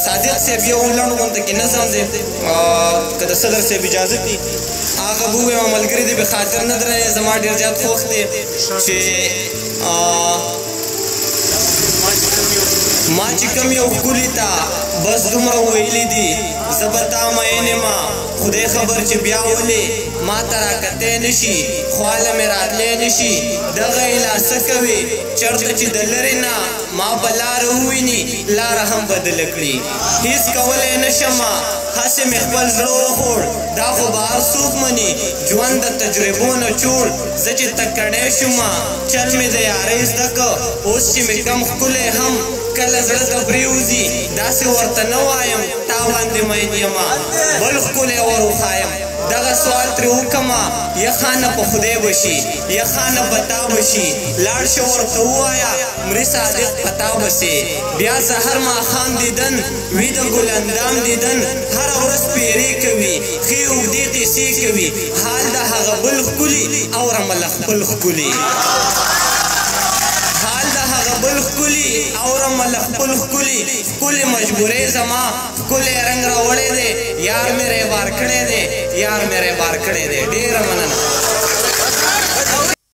صادق صاحب یو لنډ غونډه کې نظم دی که د صدر صاحب اجازه دي هغه به ووایم ملګري دی به خاطر نه درنې زما ډېر زیات خوښ دی چې ما چې کوم یو ښکلي ته بس دومره ویلي دي زه به تا مین یم خدای خبر چې بیا ولې ما ته راکتی نه شي خواله مې راتلی نه شي دغه ایله څه کوي چېرته چې د لرې نه ما به لاره وویني لاره هم بدله کړي هېڅ کولی نه شمه هسې مې خپل زړه وخوړ دا خو به هر څوک مني ژوند د تجربو نه جوړ زه چې تکړی شومه چل مې د یارۍ زده که اوس چې مې کم ښکلی هم کله زړه ته پرېوځي داسې ورته نه وایم تا باندې مین یمه بل ښکلی ور وښایم دغه سوال ترې وکړمه یخانه په خدای به شي یخانه په تا به شي لاړ شه ورته ووایه مري صادق په تا به سي بیا سحر ماښام دیدن وي د ګلندام دیدن هره ورځ پیرې کوي ښې اوږدې قیسې کوي حال د هغه بل ښکلي اورمه له خپل ښکلي بل ښکلي اورمه له خپل ښکلي ښکلې مجبورۍ زما ښکلی رنګ راوړی دی یار مې ریبار کړی دی یار مې ریبار کړی دی ډېره مننه